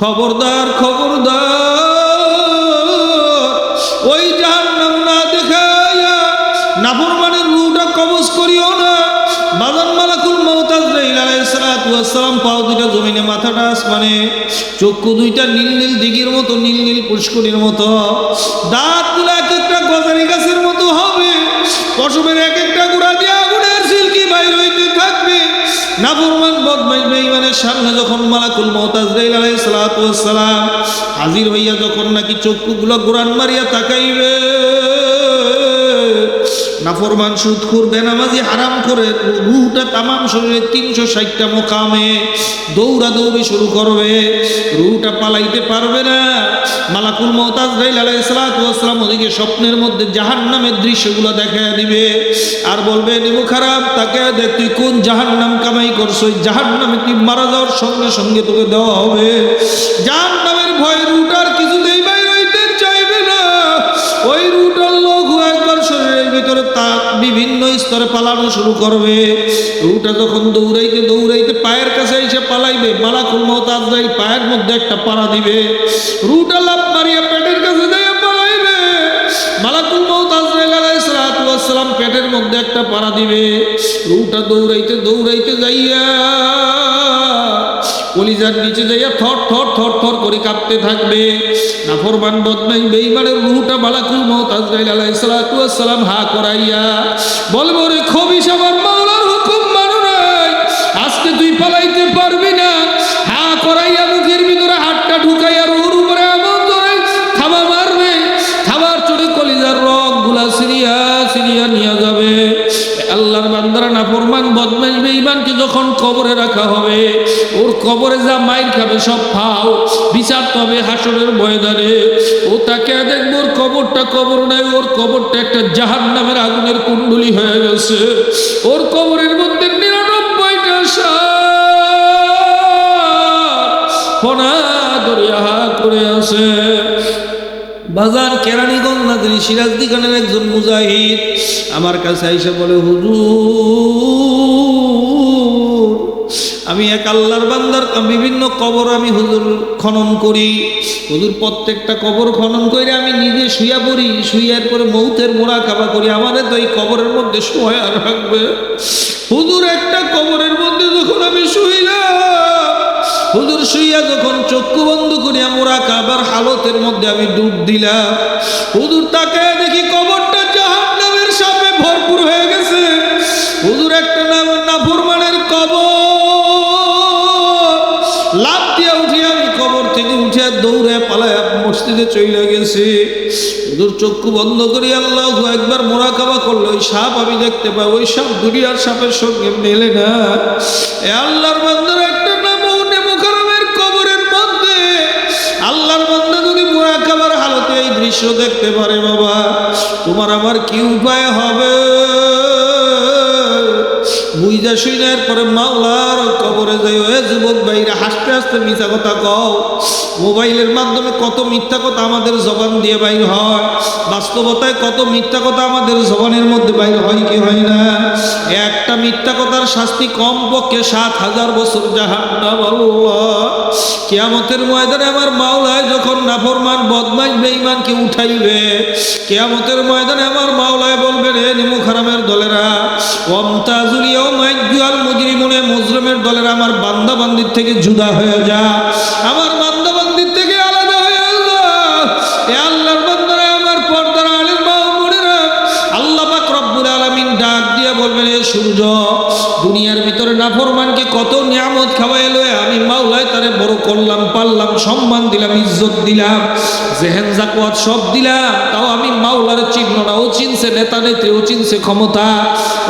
খবরদার ওই জাহান্নাম না দেখায়া নাফরমানের রূহটা কবজ করিও না। বাজান মালাকুল মউত আজরাইল আলাইহিস সালাতু ওয়াস সালাম পাও দুইটা জমিনে, মাথাটা আসমানে, চক্ষু দুইটা নীল নীল দিঘির মতো, নীল নীল পুষ্করির মতো, দাঁতগুলো এক একটা গজারি গাছের মতো হবে, পশমের এক একটা গুড়া দিয়ে আগুনের সিলকি বাইর হইতে থাকবে। নাফরমান বদমাইশ বেঈমানের সামনে যখন মালাকুল মউত আজরাইল আলাইহিস সালাতু ওয়াস সালাম হাজির হইয়া যখন নাকি চক্ষুগুলো গুরান মারিয়া তাকাইবে, নাফরমান সুদখোর বেনামাজি হারাম করে রূহটা তামাম শরীরে 360টা মোকামে দৌড়াদৌড়ি শুরু করবে। রূহটা পালাইতে পারবে না। মালাকুল মউত আজরাইল আলাইহিস সালাতু ওয়াস সালাম ওদিকে স্বপ্নের মধ্যে জাহান্নামের দৃশ্যগুলো দেখায় দিবে আর বলবে, নিমু খারাপ, তাকে দেখ তুই কোন জাহান্নাম কামাই করছ, ওই জাহান্নামে তুই মারা যাওয়ার সঙ্গে সঙ্গে তোকে দেওয়া হবে। জাহান্নামের ভয়ে রূহটার কিছুতেই বাইর হইতে চাইবে না। ওই রূহটার লঘু একবার শরীরের ভিতরে তাপ বিভিন্ন স্তরে পালানো শুরু করবে। রূহটা যখন দৌড়াইতে দৌড়াইতে পায়ের কাছে এসে পালাইবে, মালাকুল মউত আজরাইল পায়ের মধ্যে একটা পাড়া দিবে, রূহটা লাফ মারিয়া পেটের কাছে যাইয়া পালাইবে। মালাকুল মউত আজরাইল আলাইহিস সালাতু ওয়াস সালাম পেটের মধ্যে একটা পাড়া দিবে। রূহটা দৌড়াইতে দৌড়াইতে যাইয়া কলিজার নিচে যাইয়া থর থর থর থর করে কাঁপতে থাকবে। নাফরমান বদমাইশ বেঈমানের রূহটা মালাকুল মউত আজরাইল আলাইহিস সালাতু ওয়াস সালাম হা করাইয়া বলবে, ওরে খবিশ, আমার মাওলার হুকুম মানো নাই, আজকে তুই পালাইতে পারবি না। হা করাইয়া মুখের ভিতরে হাতটা ঢুকাইয়া রুহুর উপরে এমন ধরে থাবা মারবে, থাবার চড়ে কলিজার রগগুলা সিরিয়া সিরিয়া নিয়ে যাবে। আল্লাহর বান্দারা নাফরমান বদমাইশ বেঈমানকে যখন কবরে রাখা হবে, ওর কবরে যা মাইর খাবে সব ফাও বিচার তবে হাসরের ময়দানে। ও তাকে দেখবে ওর কবরটা কবর নাই, ওর কবরটা একটা জাহান্নামের আগুনের কুণ্ডলী হয়ে গেছে। ওর কবরের মধ্যে 99টা ফনা দরিয়া করে আছে। বাজার কেরানীগঞ্জ নাদিনী সিরাজদি খানের একজন মুজাহিদ আমার কাছে আইসা বলে, হুজুর, আমি এক আল্লাহর বান্দার বিভিন্ন কবর আমি হুজুর খনন করি। হুজুর প্রত্যেকটা কবর খনন করে আমি নিজে শুয়া পড়ি, শুয়ার পরে মৌতের মোরাকাবা করি। আমাদের তো এই কবরের মধ্যে শোয়া রাখবে। হুজুর একটা কবরের মধ্যে যখন আমি শুইলাম, হুজুর শুইয়া যখন চক্ষু বন্ধ করিয়া মোরাকাবার হালতের মধ্যে আমি ডুব দিলাম, হুজুর তাকে দেখি কবরটা জাহান্নামের সাপে ভরপুর হয়ে গেছে। হুজুর একটা নাফরমানের কবর, লাফ দিয়ে উঠে আমি কবর থেকে উঠে দৌড়ে পালায় মসজিদে চলে গেছি। হুজুর চক্ষু বন্ধ করি আল্লাহু আকবার মোরাকাবা করলো, ওই সাপ আমি দেখতে পাই, ওই সাপ দুনিয়ার সাপের সঙ্গে মেলে না। এ আল্লাহর বান্দার একটা নাম নেমুখারামের কবরের মধ্যে আল্লাহর বান্দা যদি মোরাকাবার হালতে এই দৃশ্য দেখতে পারে, বাবা তোমার আমার কি উপায় হবে? বুঝা শুনার পরে মাওলার কবরে যাই। এ যুবক ভাইরা, হাসতে হাসতে মিথ্যা কথা কও। মোবাইলের মাধ্যমে কত মিথ্যা কথা আমাদের জবান দিয়ে বাইর হয়, বাস্তবতায় কত মিথ্যা কথা আমাদের জবানের মধ্যে বাইর হয় কি হয় না? একটা মিথ্যা কথার শাস্তি কমপক্ষে 7000 বছর জাহান্নাম। আল্লাহ কিয়ামতের ময়দানে আমার মাওলায় যখন নাফরমান বদমাইশ বেঈমানকে উঠাইবে, কিয়ামতের ময়দানে আমার মাওলায় বলবেন, হে নেমুখারামের দলেরা, ওয়ামতাজুল ইয়াউমা আইয়ুহাল মুজরিমুন, মুজরিমের দলেরা আমার বান্দা বান্দির থেকে জুদা হয়ে যা, আমার বান্দা বান্দির থেকে আলাদা হয়ে যা। এ আল্লাহর বান্দারা, আমার পর্দার আলেম মা ও বোনেরা, আল্লাহ পাক রব্বুল আলামিন ডাক দিয়ে বলবেন, হে সূর্য, দুনিয়ার ভিতরে নাফরমানকে কত নিয়ামত খাওয়াইলো, আমি মাওলায় তারে বড় করলাম, পারলাম, সম্মান দিলাম, ইজ্জত দিলাম, জেহেন জাকওয়াত সব দিলাম, তাও আমি মাওলার চিহ্ন না। ও চিনছে নেতা নেত্রী, ও চিনছে ক্ষমতা,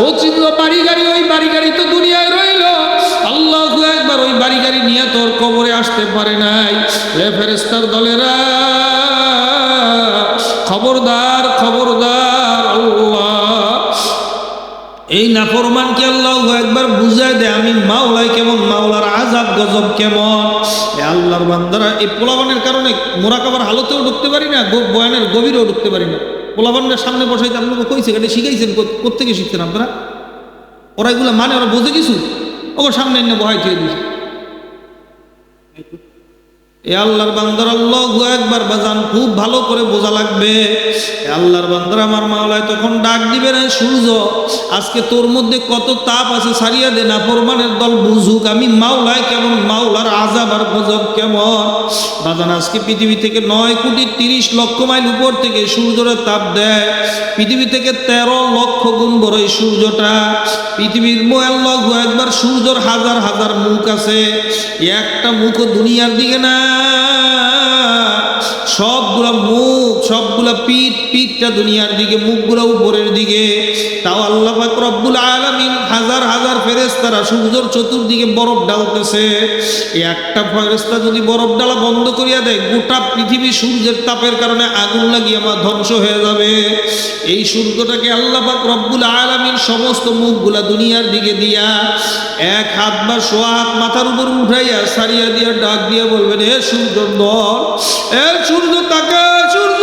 ও চিনল বাড়ি গাড়ি, ওই বাড়ি গাড়ি তো দুনিয়ায় রইল। আল্লাহু আকবার, ওই বাড়ি গাড়ি নিয়ে তোর কবরে আসতে পারে নাই। এ ফেরেশতার দলেরা, খবরদার খবরদার, আল্লাহ এই নাফরমানকে আল্লাহু আকবার বুঝায় দে আমি মাওলায় কেমন, মাওলার আযাব গজব কেমন। এ আল্লাহর বান্দারা, এই পোলাবানের কারণে মোরাকাবার হালতেও ঢুকতে পারি না, বয়ানের গভীরেও ঢুকতে পারি না। পোলাবানের সামনে বসাইতে আপনাকে কইছে, এটা শিখাইছেন, কোত্থেকে শিখছেন আপনারা? ওরা এগুলো মানে, ওরা বোঝে কিছু? ওর সামনে এনে বহাই খেয়ে দিয়েছে। এ আল্লাহর বান্দার আল্লাহু আকবার বাজান খুব ভালো করে বোঝা লাগবে। এ আল্লাহর বান্দার আমার মাওলায় তখন ডাক দিবে না, সূর্য আজকে তোর মধ্যে কত তাপ আছে সারিয়া দে, না ফরমানের দল বুঝুক আমি মাওলায় কেমন, মাওলার আযাব আর গজব কেমন। বাজান আজকে পৃথিবী থেকে 9,30,00,000 মাইল উপর থেকে সূর্যের তাপ দেয়, পৃথিবী থেকে 13 লক্ষ গুণ বড় এই সূর্যটা। পৃথিবীর আল্লাহু আকবার সূর্যের হাজার হাজার মুখ আছে, একটা মুখও দুনিয়ার দিকে না, সবগুলা মুখ সবগুলা পিঠটা দুনিয়ার দিকে, মুখগুলা উপরের দিকে। তাও আল্লাহ পাক রব্বুল আলামিন হাজার হাজার ফেরেশতারা সূর্যের চতুর্দিকে বরফ ডালতেছে। এই একটা ফেরেশতা যদি বরফ ডালা বন্ধ করিয়া দেয়, গোটা পৃথিবী সূর্যের তাপের কারণে আগুন লাগিয়ে আমার ধ্বংস হয়ে যাবে। এই সূর্যটাকে আল্লাহ পাক রব্বুল আলামিন সমস্ত মুখগুলা দুনিয়ার দিকে দিয়া এক হাত বা সোয়া হাত মাথার উপর উঠাইয়া সারিয়া দিয়া ডাক দিয়া বলবেন, হে সূর্য দল, এ সূর্য তাকা, সূর্য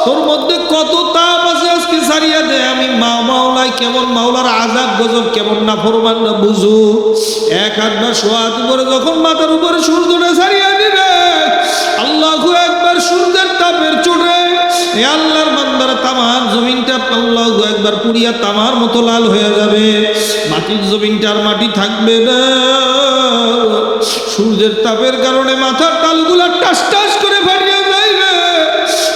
তোর মধ্যে কত তাপ আছে আজকে সারিয়া দে, আমি মাওলায় কেমন, মাওলার আযাব গজব কেমন না ফরমানরা বুঝু। এক হাত বা সোয়া হাত উপরে যখন মাথার উপরে সূর্যটা সারিয়া দিবে, আল্লাহু আকবার সূর্যের তাপের চোটে এ আল্লাহর বান্দার তামার জমিনটা আল্লাহু আকবার পুড়িয়া তামার মতো লাল হয়ে যাবে, মাটির জমিনটা আর মাটি থাকবে না। সূর্যের তাপের কারণে মাথার তালগুলা টাস টাস করে ফাটিয়ে যাইবে।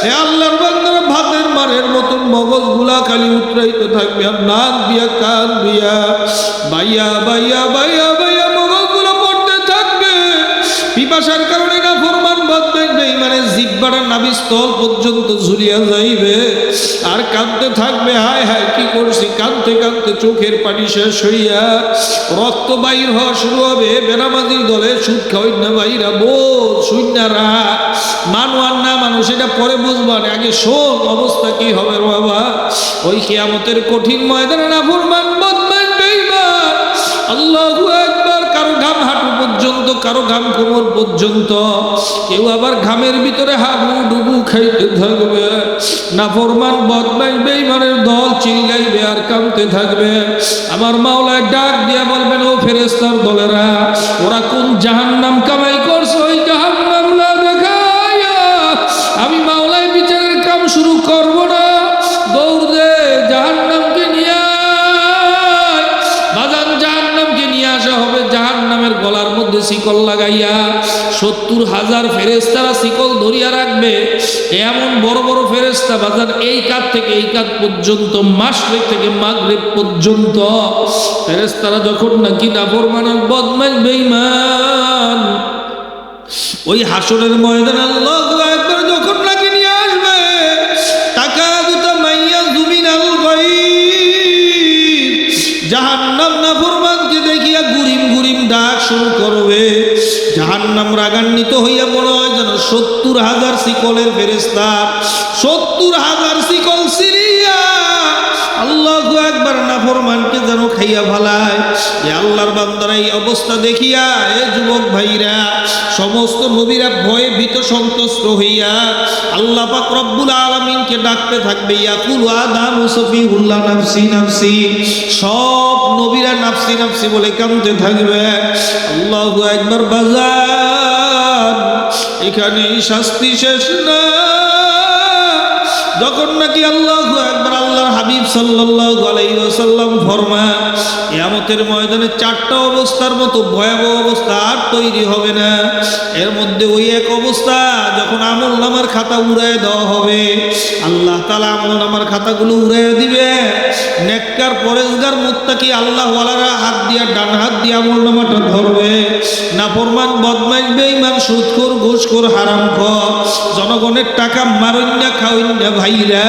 এ আল্লাহর বান্দার ভাতের মারের মতন মগজগুলা খালি উতরাইতে থাকবে, আর নাক দিয়া কান দিয়া বাইয়া বাইয়া বাইয়া বাইয়া মগজগুলো পড়তে থাকবে। পিপাসার কারণে না ফরমান বদমাইশ বেঈমানে জিহ্বাটা নাভিস্থল পর্যন্ত ঝুলিয়া যাইবে, আর কাঁদতে থাকবে, হায় হায় কি করছি, কাঁদতে কাঁদতে চোখের পানি শেষ হইয়া রক্ত বাইর হওয়া শুরু হবে। বেনামাজির দলে সুদ খাওয়াই না বাইরা বোঝ শূন্যরা মানু আর না মানুষ এটা পরে বুঝবার, আগে শোক অবস্থা কি হবে বাবা। ওই কিয়ামতের কঠিন ময়দানে না ফরমান বদমাইশ বেঈমান আল্লাহু আকবার কারো ঘাম হাঁটু পর্যন্ত, কারো ঘাম কোমর পর্যন্ত, কেউ আবার ঘামের ভিতরে হাবুডুবু খাইতে থাকবে। নাফরমান বদমাইশ বেঈমানের দল চিল্লাইবে আর কাঁদতে থাকবে। আমার মাওলায় ডাক দিয়া বলবেন, ও ফেরেশতার দলেরা, ওরা কোন জাহান্নাম কামাই করছে, ওই জাহান্নাম না দেখাইয়া আমি মাওলায় বিচারের কাম শুরু করব না। দৌড় দে জাহান্নামকে নিয়ে আয়। বাজান জাহান্নামকে নিয়ে আসা হবে, জাহান্নামের গলার মধ্যে শিকল লাগাইয়া 70,000 ফেরেশতারা শিকল ধরিয়া রাখবে। এমন বড় বড় ফেরেশতা বাজান এই কাত থেকে এই কাত পর্যন্ত, মাশরিক থেকে মাগরিব পর্যন্ত ফেরেশতারা যখন নাকি নাফরমান বদমাইশ বেঈমান ওই হাসরের ময়দান আল্লাহু আকবার যখন নাকি নিয়ে আসবে, তাকাদু তামাইয়াযু মিনাল গায়ব, জাহান্নাম নাফরমানকে দেখিয়া গুরিম গুরিম ডাক শুরু করবে। জাহান্নাম রাগান্বিত হইয়া মনে হয় যেন 70,000 শিকলের ফেরেশতা 70,000 শিকল সিরিয়া আল্লাহু আকবার নাফরমানকে যেন খাইয়া ফেলায়। এ আল্লাহর বান্দারা এই অবস্থা দেখিয়া, এ যুবক ভাইরা, সমস্ত নবীরা ভয়ে ভীত সন্ত্রস্ত হইয়া আল্লাহ পাক রব্বুল আলামিনকে ডাকতে থাকবে, ইয়াকুলু আদামু সফিউল্লাহ নাফসি নাফসি, সব নবীরা নাফসি নাফসি বলে কাঁদতে থাকবে। আল্লাহু আকবার বাজার, এখানেই শাস্তি শেষ না। যখন নাকি আল্লাহু আকবার আল্লাহর হাবিব সাল্লাল্লাহু আলাইহি ওয়াসাল্লাম ফরমান, কিয়ামতের ময়দানে 4টা অবস্থার মতো ভয়াবহ অবস্থা আর তৈরি হবে না। এর মধ্যে ওই এক অবস্থা যখন আমলনামার খাতা উড়ায় দেওয়া হবে, আল্লাহ তাআলা আমলনামার খাতাগুলো উড়ায় দিবে। নেককার পরেজগার মুত্তাকি আল্লাহওয়ালারা হাত দিয়া, ডান হাত দিয়ে আমলনামাটা ধরবে। নাফরমান বদমাইশ বেঈমান সুদখোর ঘুষখোর হারামখোর জনগণের টাকা মারইন্না খাওইন্না ভাইরা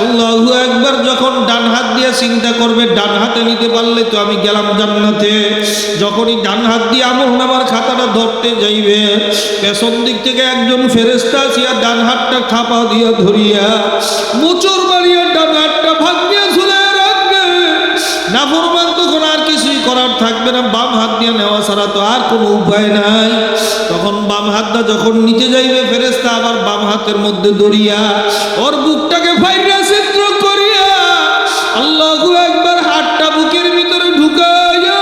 আল্লাহু আকবার যখন ডান হাত দিয়ে চিন্তা করবে, ডান হাতে নিতে পারলে তো আমি গেলাম জান্নাতে। যখনই ডান হাত দিয়ে আমলনামার খাতাটা ধরতে যাইবে, পেছন দিক থেকে একজন ফেরেশতা আসিয়া ডান হাতটা থাপা দিয়া ধরিয়া মোচড় মারিয়া ডান হাতটা ভাঙিয়া ঝুলে রাখবে। নাফরমান তখন আর কিছুই করার থাকবে না, বাম হাত দিয়ে নেওয়া ছাড়া তো আর কোনো উপায় নাই। তখন বাম হাতটা যখন নিচে যাইবে, ফেরেশতা আবার বাম হাতের মধ্যে দড়িয়া ওর বুকটাকে ফাইরা ছিদ্র করিয়া আল্লাহু আকবার হাতটা বুকের ভিতরে ঢুকাইয়া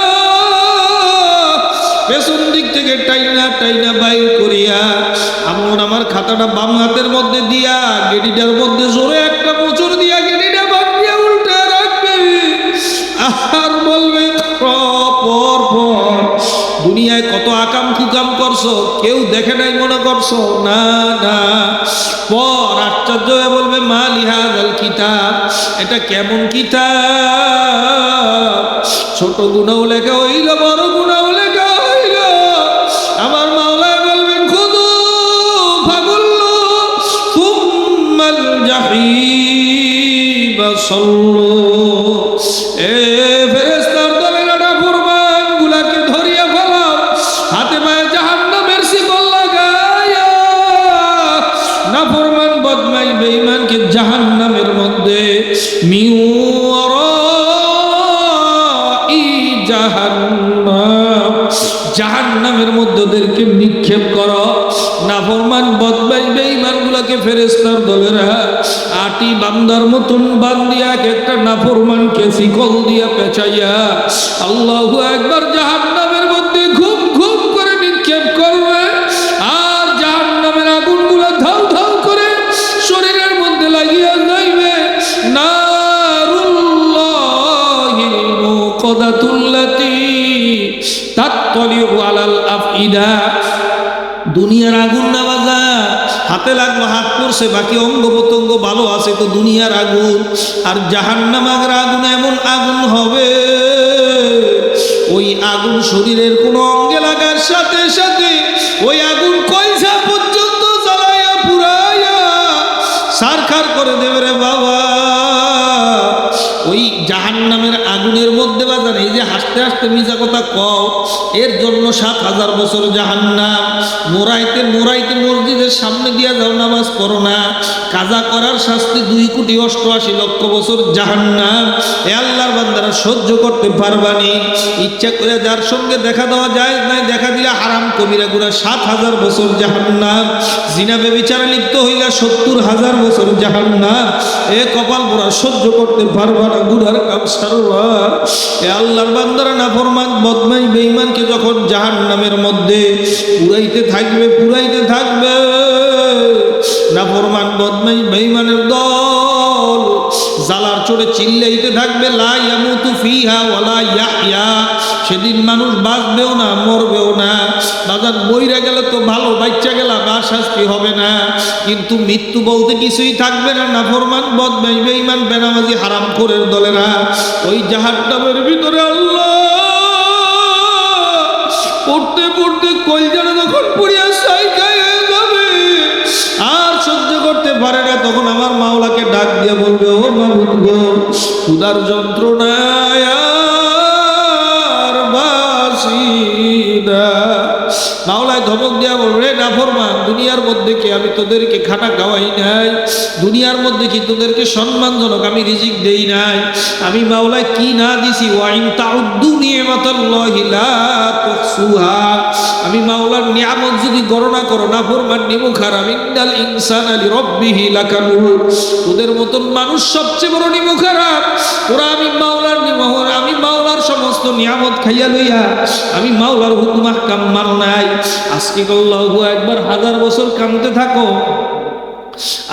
পেছন দিক থেকে টাইনা টাইনা বাইর করিয়া এমন আমার খাতাটা বাম হাতের মধ্যে দিয়া গেডিটার মধ্যে জোরে একটা মোচড় দিয়া গেডিটা ভাঙিয়া উল্টে রাখবে আর বলবে পর পর দুনিয়ায় কত আকাম কুকাম করছো, কেউ দেখে নাই মনে করছো? না না। পর আশ্চর্য হয়ে বলবে মা লিহাযাল কিতাব, এটা কেমন কিতাব? ছোট গুনাহ লেখা হইল, বড় গুনাহ লেখা হইল। আমার মাওলা বলবেন খুদু ফাগুল্লু সুম্মাল জাহিম সাল্লু। এ ফেরেশতার দলেরা নাফরমান গুলাকে ধরিয়া ফেলাও, হাতে পায়ে জাহান্নামের শিকল লাগায়া নাফরমান বদমাই বেঈমানকে জাহান্নামের মধ্যে জাহান্নামের মধ্যে ওদেরকে নিক্ষেপ করো। নাফরমান বদমাই বেঈমান গুলাকে ফেরেশতার দলেরা আটি বান্দার মতন বান্দিয়া এক একটা নাফরমানকে শিকল দিয়া পেঁচাইয়া আল্লাহু আকবার জাহান্নামের মধ্যে ঘুম ঘুম করে নিক্ষেপ করবে। আর জাহান্নামের আগুন গুলা ধাউ ধাউ করে শরীরের মধ্যে লাগিয়া যাইবে। নারুল্লাহিল মুকাদাতুল্লাতী তাত্তালিউ আলাল আফইদা। দুনিয়ার আগুন না বাজা, হাতে লাগলো, হাত পড়ছে, বাকি অঙ্গ প্রত্যঙ্গ ভালো আছে, তো দুনিয়ার আগুন। আর জাহান্নামের আগুন এমন আগুন হবে, ওই আগুন শরীরের কোনো অঙ্গে লাগার সাথে সাথে ওই আগুন কয়সা পর্যন্ত জ্বালাইয়া পুরাইয়া সারখার করে দেবে রে বাবা। ওই জাহান্নামের আগুনের মধ্যে বাজার এই যে হাসতে হাসতে মিছা কথা কও, এর জন্য ৭,০০০ বছর জাহান্নাম। মোরাইতে মোরাইতে মসজিদের সামনে দিয়া যাও, নামাজ পড়ো না, কাজা করার শাস্তি ২,৮৮,০০,০০০ বছর জাহান্নাম। এ আল্লাহর বান্দারা সহ্য করতে পারবানি। ইচ্ছা করে যার সঙ্গে দেখা দেওয়া যায় নাই, দেখা দিলে হারাম কবিরা গুনাহ ৭,০০০ বছর জাহান্নাম। জিনা ব্যভিচারে লিপ্ত হইলা ৭০,০০০ বছর জাহান্নাম। এ কপাল পোড়া সহ্য করতে পারবা না, গুনার কাম সারবা। এ আল্লাহর বান্দারা নাফরমান বদমাই বেঈমানকে যখন জাহান্নামের মধ্যে পুরাইতে থাকবে পুরাইতে থাকবে, নাফরমান বদমাই বেঈমানের দল জালার চড়ে চিল্লাইতে থাকবে লা ইয়ামুতু ফিহা ওয়ালা ইয়াহইয়া। সেদিন মানুষ বাঁচবেও না মরবেও না। বাজার বইরা গেলে তো ভালো, বাচ্চা গেলা বা শাস্তি হবে না, কিন্তু মৃত্যু বলতে কিছুই থাকবে না। নাফরমান বদমাই বেঈমান বেনামাজি হারামখোরের দলেরা ওই জাহান্নামের ভিতরে আল্লাহ পড়তে পড়তে কলজাটা যখন পুড়িয়া ছাই হয়ে যাবে আর সহ্য করতে পারে না, তখন আমার মাওলাকে ডাক দিয়ে বলবে ও মাবুদ গো, ক্ষুধার যন্ত্রণায় আর বাসি না। মাওলায় ধমক দেওয়া বলবে নাফরমান, দুনিয়ার মধ্যে কি আমি তোদেরকে খাটা খাওয়াই নাই? দুনিয়ার মধ্যে কি তোদেরকে সম্মানজনক আমি রিজিক দেই নাই? আমি মাওলায় কি না দিছি? ওয়াইন তাউদ্দু নি'মাতাল্লাহি লা তুহসুহা। আমি মাওলার নিয়ামত যদি গণনা করো নাফরমান নিমুখ হারাম। ইন্নাল ইনসানা লিরাব্বিহি লাকানুর। তোদের মতন মানুষ সবচেয়ে বড় নিমুখ হারাম। ওরা আমি মাওলার আমি মাওলার সমস্ত নিয়ামত খাইয়া লইয়া আমি মাওলার হুকুম আহকাম মান নাই। আজকে আল্লাহু আকবার ১০০০ বছর কাঁদতে থাকো,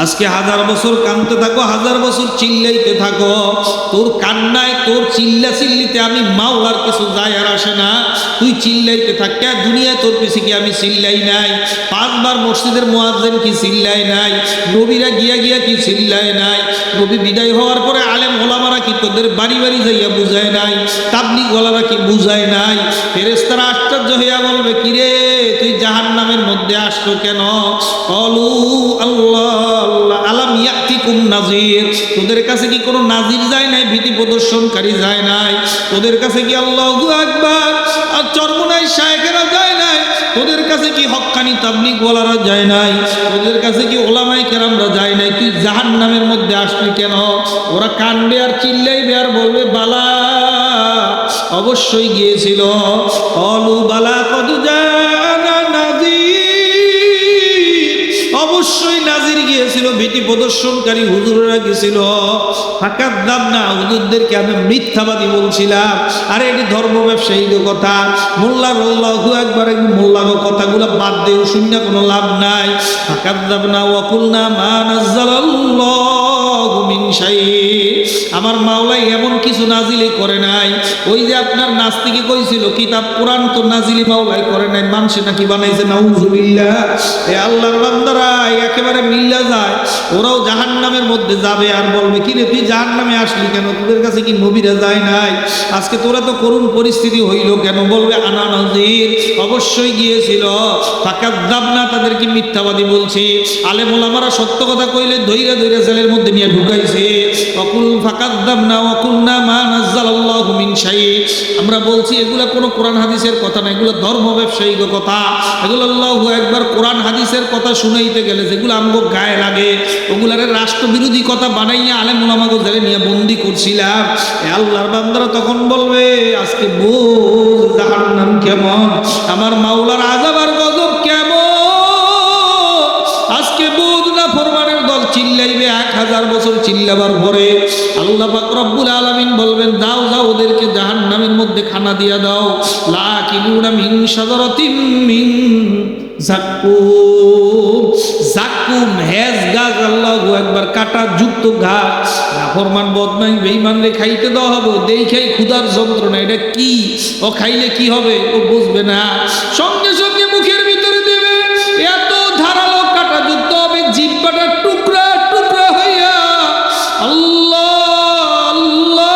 আজকে ১০০০ বছর কাঁদতে থাকো, ১০০০ বছর চিল্লাইতে থাকো। তোর কান্নায় তোর চিল্লা চিল্লিতে আমি মাওলার কিছু যায় আর আসে না। তুই চিল্লাইতে থাক। কে দুনিয়ায় তোর পিছে কি আমি চিল্লাই নাই? ৫ বার মসজিদের মুয়াজ্জিন কি চিল্লাই নাই? নবীরা গিয়া গিয়া কি চিল্লাই নাই? নবী বিদায় হওয়ার পরে আলেম ওলামারা কি তোদের বাড়ি বাড়ি যাইয়া বুঝায় নাই? তাবলীগ ওয়ালারা কি বুঝায় নাই? ফেরেশতারা আশ্চর্য হইয়া বলবে কিরে তুই জাহান্নামের মধ্যে আসছো কেন? কলু আল্লাহ আলাম ইয়াতিকুম নাযীর। তোদের কাছে কি কোনো নাযীর যায় নাই? ভীতি প্রদর্শনকারী যায় নাই? তোদের কাছে কি আল্লাহু আকবার আর চরমনাই শায়েখেরা যায় নাই? তোদের কাছে কি হক্কানি তাবলীগ ওয়ালারা যায় নাই? তোদের কাছে কি ওলামায়ে কেরামরা যায় নাই? তুই জাহান্নামের মধ্যে আসলি কেন? ওরা কান্দবে আর চিল্লাইবে আর বলবে বালা অবশ্যই গিয়েছিল। কলু বালা কদ জানা নাযীর, অবশ্যই নাজির গিয়েছিল, ভীতি প্রদর্শনকারী হুজুররা গেছিল। ফাকাদ্দাব না, হুজুরদেরকে আমি মিথ্যাবাদী বলছিলাম। আরে এটি ধর্ম ব্যবসায়ীর কথা। মোল্লার আল্লাহু আকবার, মোল্লার কথাগুলো বাদ দিয়ে শূন্য কোনো লাভ নাই। ফাকাদ্দাব না ওয়া কুলনা মা নাযালাল্লাহু মিন শাই। আমার মাওলাই এমন কিছু নাজিলি করে নাই। ওই যে আপনার নাস্তিকে কইছিল কিতাব কোরআন তো নাজিলি মাওলাই করে নাই, মানুষে নাকি বানাইছে। নাউজুবিল্লাহ। এ আল্লাহর বান্দারা একেবারে মিল্লা যায়। ওরাও জাহান্নামের মধ্যে যাবে আর বলবে কি রে তুই জাহান্নামে আসলি কেন, তোদের কাছে কি নবীরা যায় নাই? আজকে তোরা তো করুণ পরিস্থিতি হইল কেন? বলবে আনা নাজির, অবশ্যই গিয়েছিল। ফাকাদ্দাব না, তাদেরকে মিথ্যাবাদী বলছি। আলেম ওলামারা সত্য কথা কইলে ধইরা ধইরা জেলের মধ্যে নিয়ে ঢুকাইছে। অকুল ফাকাদ্দাব না ওয়াকুলনা মা নাযালাল্লাহু মিন শাই। আমরা বলছি এগুলা কোনো কোরআন হাদিসের কথা না, এগুলো ধর্ম ব্যবসায়িক কথা। এগুলো আল্লাহু আকবার কোরআন হাদিসের কথা শুনাইতে গেলে যেগুলো আমগো গায়ে লাগে ওগুলারে রাষ্ট্রবিরোধী কথা বানাইয়া আলেম ওলামাগো জেলে নিয়ে বন্দি করছিলাম। এ আল্লাহর বান্দারা তখন বলবে আজকে বুঝ জাহান্নাম কেমন, আমার মাওলার আযাব আর গজব কেমন। আজকে বুঝ না ফরমানের দল চিল্লাইবে 1000 বছর চিল্লাবার পরে আল্লাহ পাক রব্বুল আলামিন বলবেন দাও দাও ওদেরকে জাহান্নামের মধ্যে খানা দিয়া দাও। লাকিনুনা মিন শাজারাতিম মিন জাক্কুম। জাক্কুম হেজ গাছ, আল্লাহু আকবার, কাটা যুক্ত গাছ। নাফরমান বদমাই বেঈমান রে খাইতে দেওয়া হবে, দেখাই ক্ষুধার যন্ত্রণা। এটা কি? ও খাইলে কি হবে ও বুঝবে না। সঙ্গে সঙ্গে মুখের ভিতরে দেবে, এত ধারালো কাটা যুক্ত হবে, জিহ্বাটা টুকরা টুকরা হইয়া আল্লাহ আল্লাহ।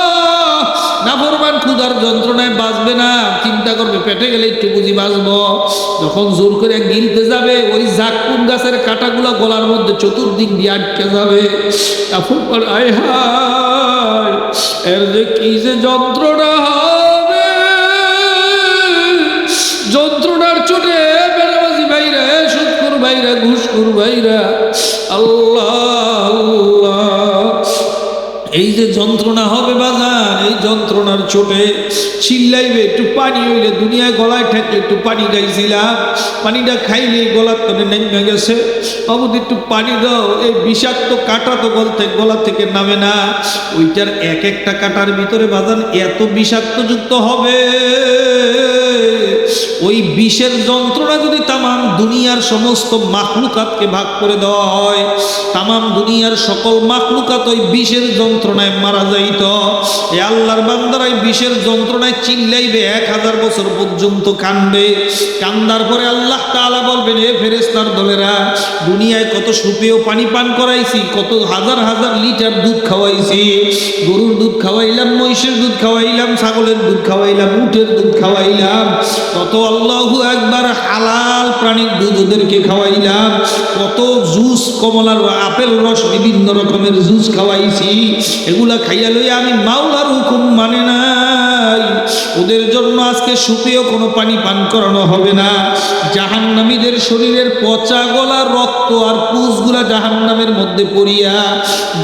নাফরমান ক্ষুধার যন্ত্রণায় বাঁচবে না, চিন্তা করবে পেটে গেলে একটু বুঝি বাঁচবো। যখন জোর করে গিলতে যাবে ওই জাক্কুম গাছের কাঁটাগুলো গলার মধ্যে চতুর্দিক দিয়ে আটকে যাবে। তারপর আয় হায় এর যে কি যে যন্ত্রণা হবে, যন্ত্রণার চোটে বেনামাজি ভাইরা, সুদখোর ভাইরা, ঘুষখোর ভাইরা, আল্লাহ আল্লাহ, এই যে যন্ত্রণা হবে বাজার, এই যন্ত্রণার চোটে চিল্লাইবে। একটু পানি হইলে দুনিয়ায় গলায় ঠেকলে একটু পানি খাইছিলাম, পানিটা খাইলে গলার তলে নেমে গেছে, বাবুদ একটু পানি দাও। এই বিষাক্ত কাঁটা তো গলা থেকে নামে না। ওইটার এক একটা কাঁটার ভিতরে বাজান এত বিষাক্ত যুক্ত হবে, ওই বিষের যন্ত্রণা যদি তামাম দুনিয়ার সমস্ত মাখলুকাতকে ভাগ করে দেওয়া হয়, তামাম দুনিয়ার সকল মাখলুকাত ওই বিষের যন্ত্রণায় মারা যাইত। এ আল্লাহর বান্দারাই বিষের যন্ত্রণায় চিল্লাইবে, 1000 বছর পর্যন্ত কান্দবে। কান্দার পরে আল্লাহ তাআলা বলবেন এ ফেরেশতার দলেরা, দুনিয়ায় কত সুপেয় পানি পান করাইছি, কত হাজার হাজার লিটার দুধ খাওয়াইছি। গরুর দুধ খাওয়াইলাম, মহিষের দুধ খাওয়াইলাম, ছাগলের দুধ খাওয়াইলাম, উটের দুধ খাওয়াইলাম, কত আল্লাহু আকবার হালাল প্রাণীর দুধ ওদেরকে খাওয়াইলাম, কত জুস, কমলার আপেল রস, বিভিন্ন রকমের জুস খাওয়াইছি। এগুলা খাইয়া লইয়া আমি মাওলার হুকুম মানে নাই, ওদের জন্য আজকে সুপেয় কোনো পানি পান করানো হবে না। জাহান্নামীদের শরীরের পচা গলা রক্ত আর পুষগুলা জাহান্নামের মধ্যে পড়িয়া,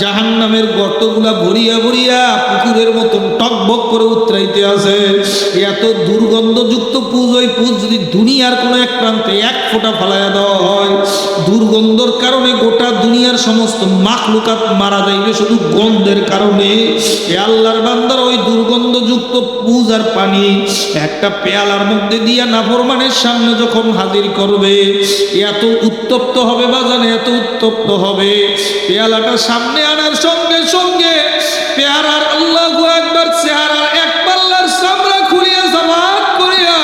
জাহান্নামের গর্তগুলা ভরিয়া ভরিয়া পুকুরের মতন টকবক করে উতরাইতে আছে। এত দুর্গন্ধযুক্ত পুজ, ওই পুজ যদি দুনিয়ার কোনো এক প্রান্তে এক ফোঁটা ফালাইয়া দেওয়া হয়, দুর্গন্ধর কারণে গোটা দুনিয়ার সমস্ত মাখলুকাত মারা যাইবে শুধু গন্ধের কারণে। এ আল্লাহর বান্দার ওই দুর্গন্ধযুক্ত পুজ আর পানি একটা পেয়ালার মধ্যে দিয়া নাফরমানের সামনে যখন হাজির করবে, এত উত্তপ্ত হবে বাজান, এত উত্তপ্ত হবে। পেয়ালাটা সামনে আনার সঙ্গে সঙ্গে পেয়ারার আল্লাহু আকবার চেহারার এক পাল্লার চামড়া খুলিয়া জামাত করিয়া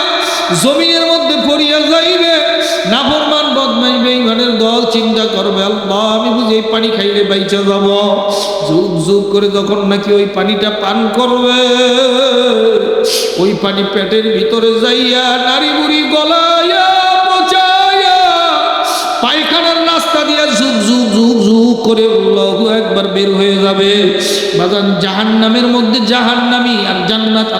জমিনের মধ্যে পড়িয়া যাইবে। নাফরমান বদমাই বেঈমানের দল চিন্তা করবে আল্লাহ আমি বুঝি এই পানি খাইলে বাইচা যাব। যুগ যুগ করে যখন নাকি ওই পানিটা পান করবে, ওই পানি পেটের ভিতরে যাইয়া নারী বুড়ি গলাইয়া পচাইয়া পায়খানার রাস্তা দিয়া যুগ যুগ যুগ যুগ করে আল্লাহু আকবার বের হয়ে যাবে। বাজান জাহান্নামের মধ্যে জাহান্নামী আর জান্নাত